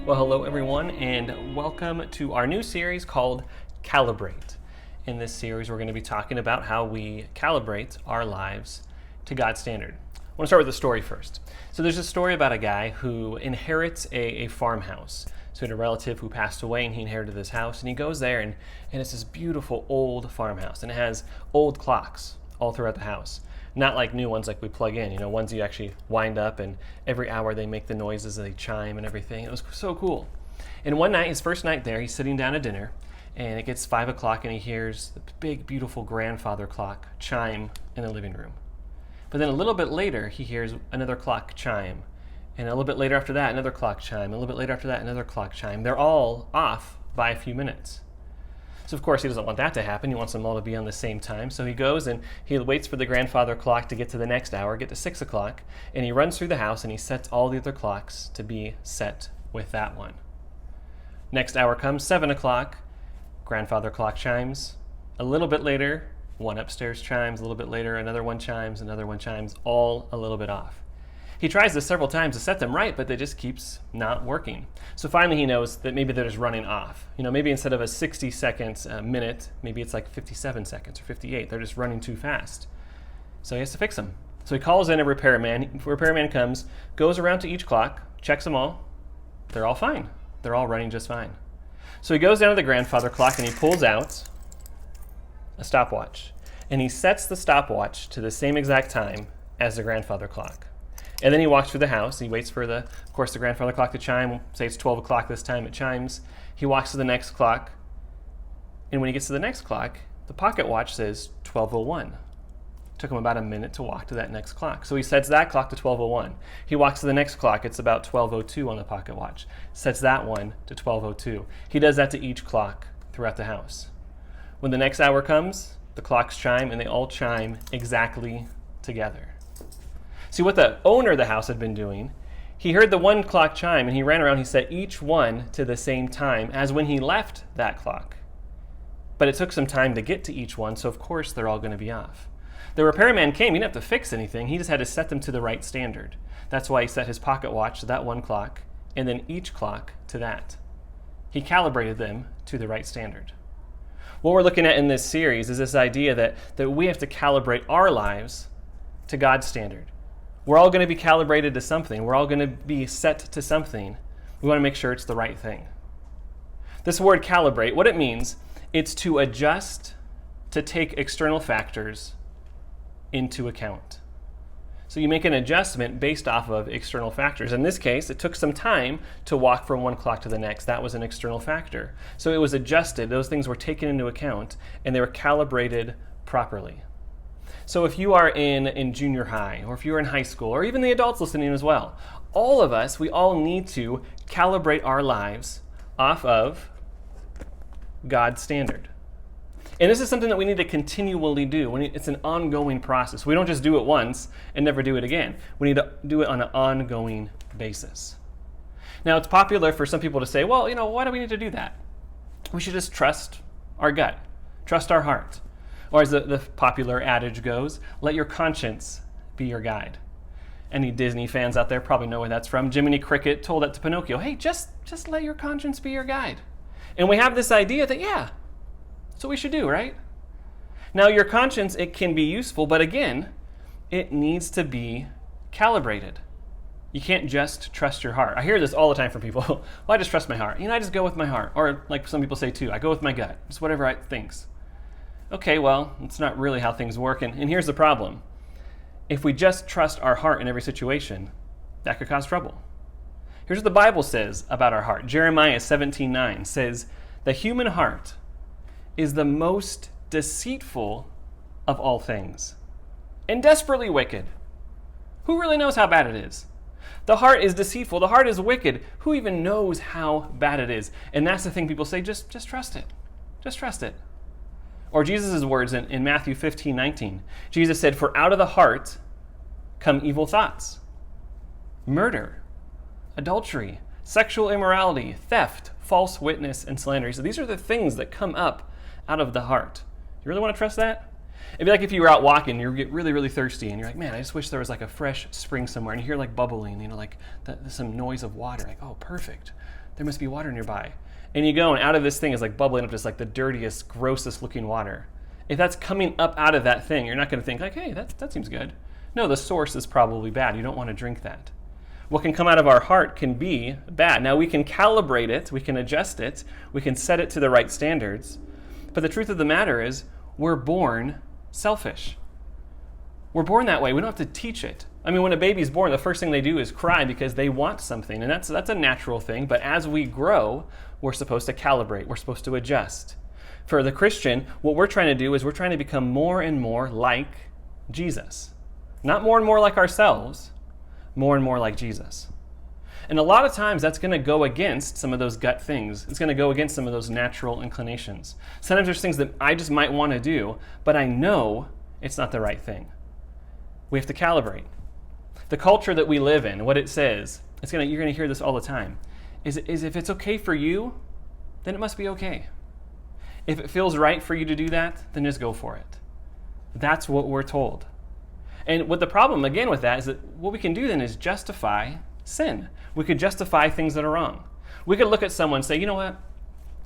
Well, hello everyone, and welcome to our new series called Calibrate. In this series, we're going to be talking about how we calibrate our lives to God's standard. I want to start with a story first. So there's a story about a guy who inherits a farmhouse. So he had a relative who passed away, and he inherited this house, and he goes there, and it's this beautiful old farmhouse, and it has old clocks all throughout the house. Not like new ones like we plug in, ones you actually wind up, and every hour they make the noises, they chime and everything. It was so cool. And one night, his first night there, he's sitting down at dinner, and it gets 5 o'clock, and he hears the big, beautiful grandfather clock chime in the living room. But then a little bit later, he hears another clock chime. And a little bit later after that, another clock chime. And a little bit later after that, another clock chime. They're all off by a few minutes. So of course he doesn't want that to happen. He wants them all to be on the same time. So he goes and he waits for the grandfather clock to get to the next hour, get to 6 o'clock, and he runs through the house and he sets all the other clocks to be set with that one. Next hour comes, 7 o'clock, grandfather clock chimes. A little bit later, one upstairs chimes. A little bit later, another one chimes, all a little bit off. He tries this several times to set them right, but it just keeps not working. So finally he knows that maybe they're just running off. Maybe instead of a 60 seconds a minute, maybe it's like 57 seconds or 58. They're just running too fast. So he has to fix them. So he calls in a repairman. Repairman comes, goes around to each clock, checks them all. They're all fine. They're all running just fine. So he goes down to the grandfather clock and he pulls out a stopwatch. And he sets the stopwatch to the same exact time as the grandfather clock. And then he walks through the house. He waits for the grandfather clock to chime. Say it's 12 o'clock this time, it chimes. He walks to the next clock. And when he gets to the next clock, the pocket watch says 12:01. Took him about a minute to walk to that next clock. So he sets that clock to 12:01. He walks to the next clock. It's about 12:02 on the pocket watch. Sets that one to 12:02. He does that to each clock throughout the house. When the next hour comes, the clocks chime, and they all chime exactly together. See, what the owner of the house had been doing, he heard the one clock chime, and he ran around, he set each one to the same time as when he left that clock. But it took some time to get to each one, so of course they're all going to be off. The repairman came, he didn't have to fix anything, he just had to set them to the right standard. That's why he set his pocket watch to that one clock, and then each clock to that. He calibrated them to the right standard. What we're looking at in this series is this idea that we have to calibrate our lives to God's standard. We're all going to be calibrated to something. We're all going to be set to something. We want to make sure it's the right thing. This word calibrate, what it means, it's to adjust, to take external factors into account. So you make an adjustment based off of external factors. In this case, it took some time to walk from one clock to the next. That was an external factor. So it was adjusted. Those things were taken into account, and they were calibrated properly. So if you are in junior high, or if you're in high school, or even the adults listening as well, all of us, we all need to calibrate our lives off of God's standard. And this is something that we need to continually do. It's an ongoing process. We don't just do it once and never do it again. We need to do it on an ongoing basis. Now, it's popular for some people to say, well, why do we need to do that? We should just trust our gut, trust our heart. Or as the popular adage goes, let your conscience be your guide. Any Disney fans out there probably know where that's from. Jiminy Cricket told that to Pinocchio, hey, just let your conscience be your guide. And we have this idea that, that's what we should do, right? Now, your conscience, it can be useful, but again, it needs to be calibrated. You can't just trust your heart. I hear this all the time from people. Well, I just trust my heart. I just go with my heart. Or like some people say too, I go with my gut. Just whatever I think. Okay, well, it's not really how things work. And here's the problem. If we just trust our heart in every situation, that could cause trouble. Here's what the Bible says about our heart. Jeremiah 17:9 says, the human heart is the most deceitful of all things and desperately wicked. Who really knows how bad it is? The heart is deceitful. The heart is wicked. Who even knows how bad it is? And that's the thing people say, just trust it. Just trust it. Or Jesus' words in Matthew 15:19. Jesus said, for out of the heart come evil thoughts, murder, adultery, sexual immorality, theft, false witness, and slander. So these are the things that come up out of the heart. You really want to trust that? It'd be like if you were out walking, you get really, really thirsty, and you're like, man, I just wish there was like a fresh spring somewhere, and you hear like bubbling, like some noise of water. Like, oh, perfect. There must be water nearby. And you go, and out of this thing is like bubbling up just like the dirtiest, grossest looking water. If that's coming up out of that thing, you're not going to think like, hey, that seems good. No, the source is probably bad. You don't want to drink that. What can come out of our heart can be bad. Now, we can calibrate it, we can adjust it, we can set it to the right standards. But the truth of the matter is, we're born selfish. We're born that way. We don't have to teach it. I mean, when a baby's born, the first thing they do is cry because they want something, and that's a natural thing. But as we grow, we're supposed to calibrate. We're supposed to adjust. For the Christian, what we're trying to do is we're trying to become more and more like Jesus. Not more and more like ourselves, more and more like Jesus. And a lot of times that's going to go against some of those gut things. It's going to go against some of those natural inclinations. Sometimes there's things that I just might want to do, but I know it's not the right thing. We have to calibrate. The culture that we live in, what it says, you're going to hear this all the time, is if it's okay for you, then it must be okay. If it feels right for you to do that, then just go for it. That's what we're told. And what the problem, again, with that is that what we can do then is justify sin. We could justify things that are wrong. We could look at someone and say, you know what?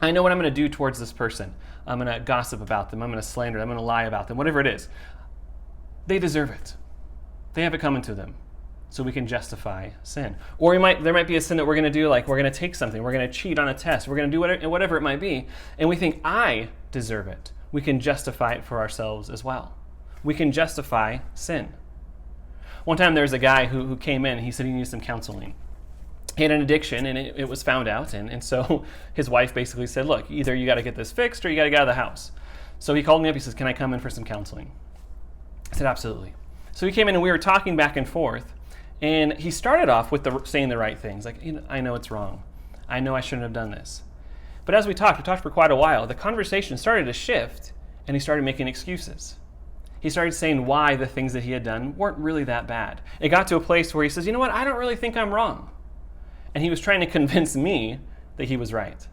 I know what I'm going to do towards this person. I'm going to gossip about them. I'm going to slander them. I'm going to lie about them. Whatever it is. They deserve it. They have it coming to them. So we can justify sin. Or there might be a sin that we're going to do, like we're going to take something. We're going to cheat on a test. We're going to do whatever it might be. And we think, I deserve it. We can justify it for ourselves as well. We can justify sin. One time there was a guy who came in and he said he needed some counseling. He had an addiction and it was found out. And so his wife basically said, look, either you got to get this fixed or you got to get out of the house. So he called me up. He says, can I come in for some counseling? I said, absolutely. So he came in and we were talking back and forth. And he started off with saying the right things. Like, I know it's wrong. I know I shouldn't have done this. But as we talked for quite a while. The conversation started to shift and he started making excuses. He started saying why the things that he had done weren't really that bad. It got to a place where he says, you know what, I don't really think I'm wrong. And he was trying to convince me that he was right.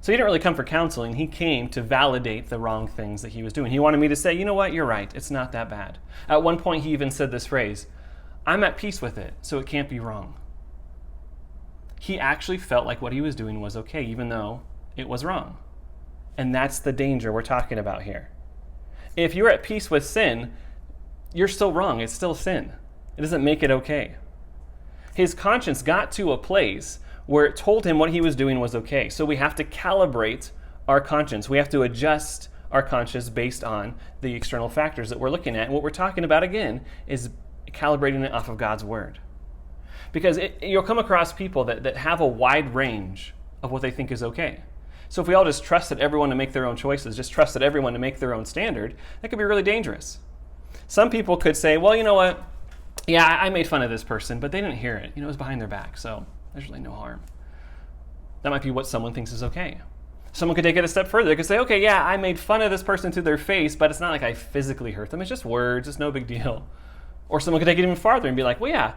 So he didn't really come for counseling. He came to validate the wrong things that he was doing. He wanted me to say, you know what, you're right. It's not that bad. At one point, he even said this phrase, I'm at peace with it, so it can't be wrong. He actually felt like what he was doing was okay, even though it was wrong. And that's the danger we're talking about here. If you're at peace with sin, you're still wrong. It's still sin. It doesn't make it okay. His conscience got to a place where it told him what he was doing was okay. So we have to calibrate our conscience. We have to adjust our conscience based on the external factors that we're looking at. And what we're talking about, again, is calibrating it off of God's word. Because you'll come across people that have a wide range of what they think is okay. So if we all just trusted everyone to make their own choices, just trusted everyone to make their own standard, that could be really dangerous. Some people could say, well, you know what? Yeah, I made fun of this person, but they didn't hear it. It was behind their back, so there's really no harm. That might be what someone thinks is okay. Someone could take it a step further. They could say, okay, yeah, I made fun of this person to their face, but it's not like I physically hurt them. It's just words. It's no big deal. Or someone could take it even farther and be like, well, yeah,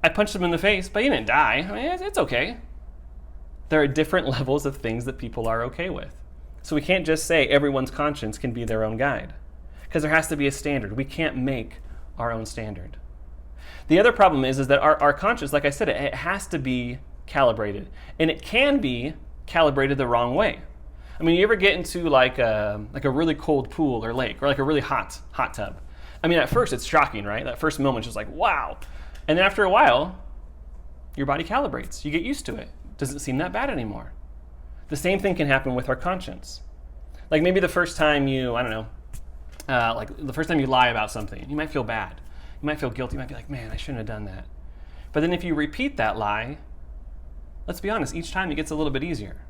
I punched him in the face, but he didn't die. I mean, it's okay. There are different levels of things that people are okay with. So we can't just say everyone's conscience can be their own guide, because there has to be a standard. We can't make our own standard. The other problem is that our conscience, like I said, it has to be calibrated. And it can be calibrated the wrong way. I mean, you ever get into like a really cold pool or lake, or like a really hot tub? I mean, at first it's shocking, right? That first moment's just like, wow. And then after a while, your body calibrates. You get used to it. Doesn't seem that bad anymore. The same thing can happen with our conscience. Like maybe the first time you, like the first time you lie about something, you might feel bad. You might feel guilty. You might be like, man, I shouldn't have done that. But then if you repeat that lie, let's be honest, each time it gets a little bit easier.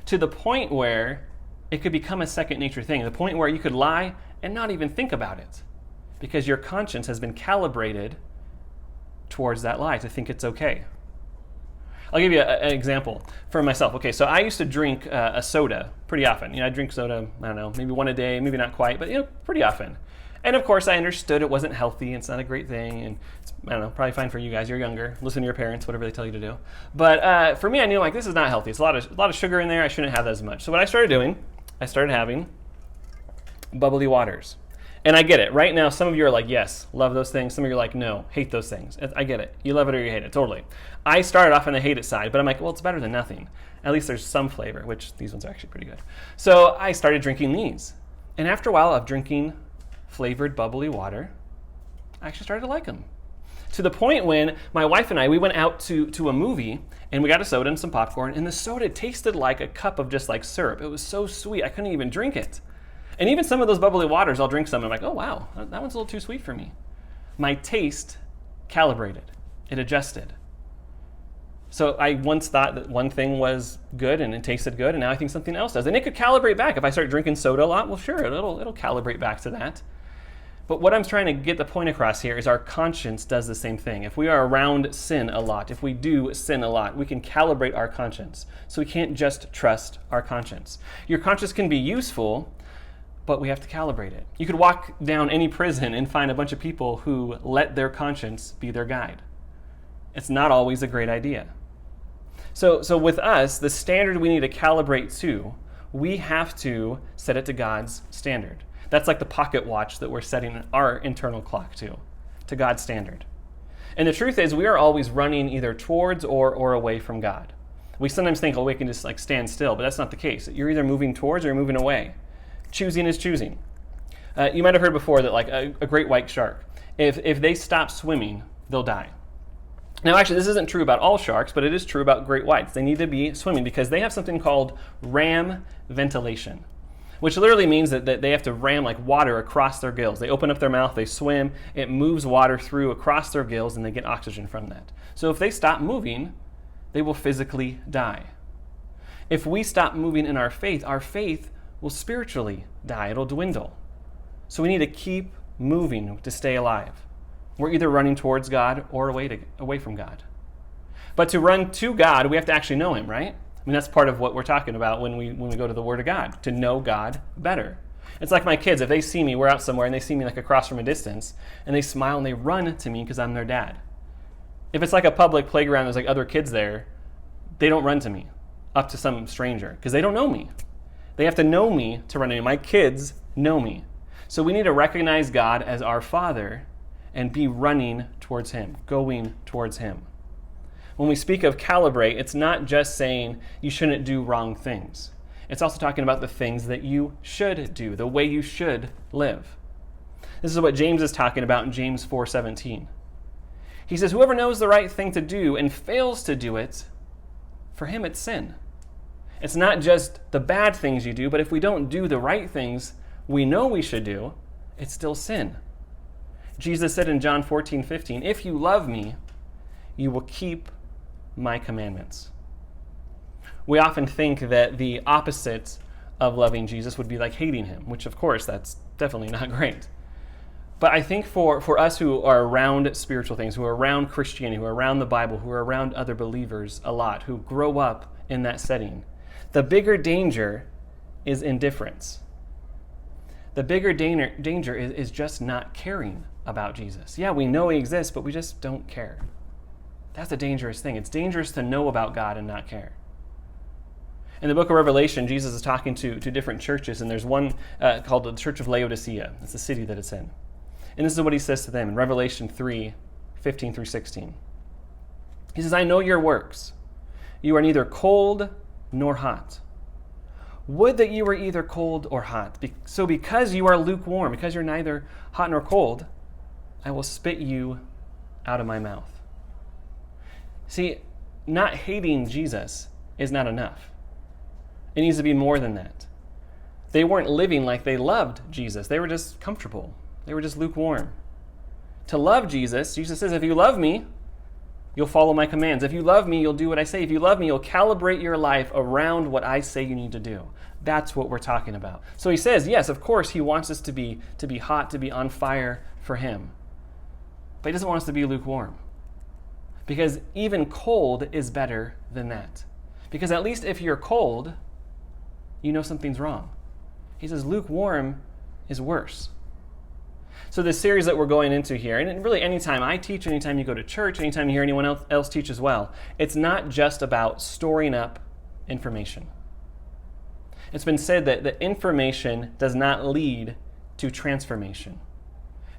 To the point where it could become a second nature thing. The point where you could lie and not even think about it, because your conscience has been calibrated towards that lie to think it's okay. I'll give you an example for myself. Okay, so I used to drink a soda pretty often. I drink soda, I don't know, maybe one a day, maybe not quite, but pretty often. And of course, I understood it wasn't healthy. It's not a great thing, and it's, I don't know, probably fine for you guys. You're younger. Listen to your parents, whatever they tell you to do. But for me, I knew like this is not healthy. It's a lot of sugar in there. I shouldn't have that as much. So what I started doing, I started having bubbly waters. And I get it. Right now, some of you are like, yes, love those things. Some of you are like, no, hate those things. I get it. You love it or you hate it, totally. I started off on the hate it side, but I'm like, well, it's better than nothing. At least there's some flavor, which these ones are actually pretty good. So I started drinking these. And after a while of drinking flavored bubbly water, I actually started to like them. To the point when my wife and I, we went out to a movie, and we got a soda and some popcorn, and the soda tasted like a cup of just like syrup. It was so sweet, I couldn't even drink it. And even some of those bubbly waters, I'll drink some, and I'm like, oh wow, that one's a little too sweet for me. My taste calibrated. It adjusted. So I once thought that one thing was good and it tasted good, and now I think something else does. And it could calibrate back. If I start drinking soda a lot, well sure, it'll calibrate back to that. But what I'm trying to get the point across here is our conscience does the same thing. If we are around sin a lot, if we do sin a lot, we can calibrate our conscience. So we can't just trust our conscience. Your conscience can be useful, but we have to calibrate it. You could walk down any prison and find a bunch of people who let their conscience be their guide. It's not always a great idea. So with us, the standard we need to calibrate to, we have to set it to God's standard. That's like the pocket watch that we're setting our internal clock to God's standard. And the truth is, we are always running either towards or away from God. We sometimes think, oh, we can just like stand still, but that's not the case. You're either moving towards or you're moving away. Choosing is choosing. You might have heard before that like a great white shark, if they stop swimming, they'll die. Now actually this isn't true about all sharks, but it is true about great whites. They need to be swimming because they have something called ram ventilation, which literally means that they have to ram like water across their gills. They open up their mouth, they swim, it moves water through across their gills, and they get oxygen from that. So if they stop moving, they will physically die. If we stop moving in our faith will spiritually die. It'll dwindle. So we need to keep moving to stay alive. We're either running towards God or away from God. But to run to God, we have to actually know Him, right? I mean, that's part of what we're talking about when we go to the Word of God, to know God better. It's like my kids, if they see me, we're out somewhere, and they see me like across from a distance, and they smile and they run to me because I'm their dad. If it's like a public playground, there's like other kids there, they don't run to me, up to some stranger, because they don't know me. They have to know me to run to me. My kids know me. So we need to recognize God as our Father and be running towards Him, going towards Him. When we speak of calibrate, it's not just saying you shouldn't do wrong things. It's also talking about the things that you should do, the way you should live. This is what James is talking about in James 4:17. He says, whoever knows the right thing to do and fails to do it, for him it's sin. It's not just the bad things you do, but if we don't do the right things we know we should do, it's still sin. Jesus said in John 14:15, if you love me, you will keep my commandments. We often think that the opposite of loving Jesus would be like hating him, which of course that's definitely not great. But I think for us who are around spiritual things, who are around Christianity, who are around the Bible, who are around other believers a lot, who grow up in that setting, the bigger danger is indifference. The bigger danger is just not caring about Jesus. Yeah, we know he exists, but we just don't care. That's a dangerous thing. It's dangerous to know about God and not care. In the book of Revelation, Jesus is talking to different churches, and there's one called the Church of Laodicea. It's the city that it's in. And this is what he says to them in Revelation 3:15 through 16. He says, I know your works. You are neither cold nor hot. Would that you were either cold or hot. So because you are lukewarm, because you're neither hot nor cold, I will spit you out of my mouth. See, not hating Jesus is not enough. It needs to be more than that. They weren't living like they loved Jesus. They were just comfortable. They were just lukewarm. To love Jesus, Jesus says, if you love me, you'll follow my commands. If you love me, you'll do what I say. If you love me, you'll calibrate your life around what I say you need to do. That's what we're talking about. So he says, yes, of course, he wants us to be hot, to be on fire for him. But he doesn't want us to be lukewarm. Because even cold is better than that. Because at least if you're cold, you know something's wrong. He says lukewarm is worse. So this series that we're going into here, and really anytime I teach, anytime you go to church, anytime you hear anyone else teach as well, it's not just about storing up information. It's been said that the information does not lead to transformation.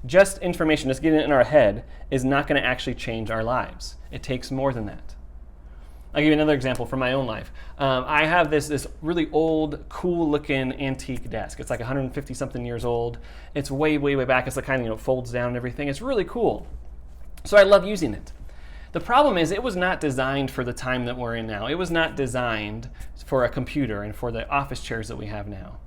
Just information, just getting it in our head, is not going to actually change our lives. It takes more than that. I'll give you another example from my own life. I have this really old, cool-looking antique desk. It's like 150-something years old. It's way, way, way back. It's the kind that folds down and everything. It's really cool. So I love using it. The problem is it was not designed for the time that we're in now. It was not designed for a computer and for the office chairs that we have now.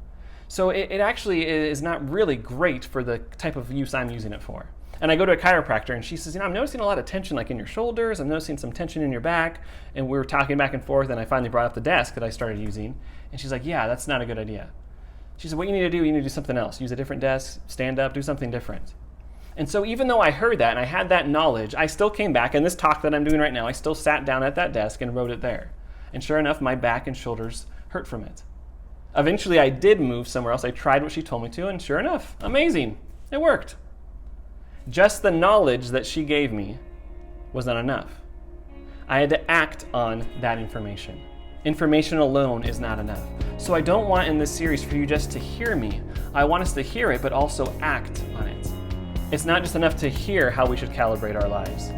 So it actually is not really great for the type of use I'm using it for. And I go to a chiropractor and she says, I'm noticing a lot of tension like in your shoulders. I'm noticing some tension in your back. And we were talking back and forth and I finally brought up the desk that I started using. And she's like, yeah, that's not a good idea. She said, what you need to do something else. Use a different desk, stand up, do something different. And so even though I heard that and I had that knowledge, I still came back, and this talk that I'm doing right now, I still sat down at that desk and wrote it there. And sure enough, my back and shoulders hurt from it. Eventually, I did move somewhere else. I tried what she told me to, and sure enough, amazing, it worked. Just the knowledge that she gave me was not enough. I had to act on that information. Information alone is not enough. So I don't want in this series for you just to hear me. I want us to hear it, but also act on it. It's not just enough to hear how we should calibrate our lives.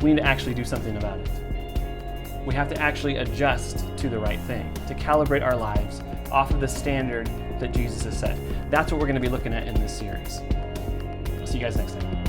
We need to actually do something about it. We have to actually adjust to the right thing, to calibrate our lives off of the standard that Jesus has set. That's what we're going to be looking at in this series. I'll see you guys next time.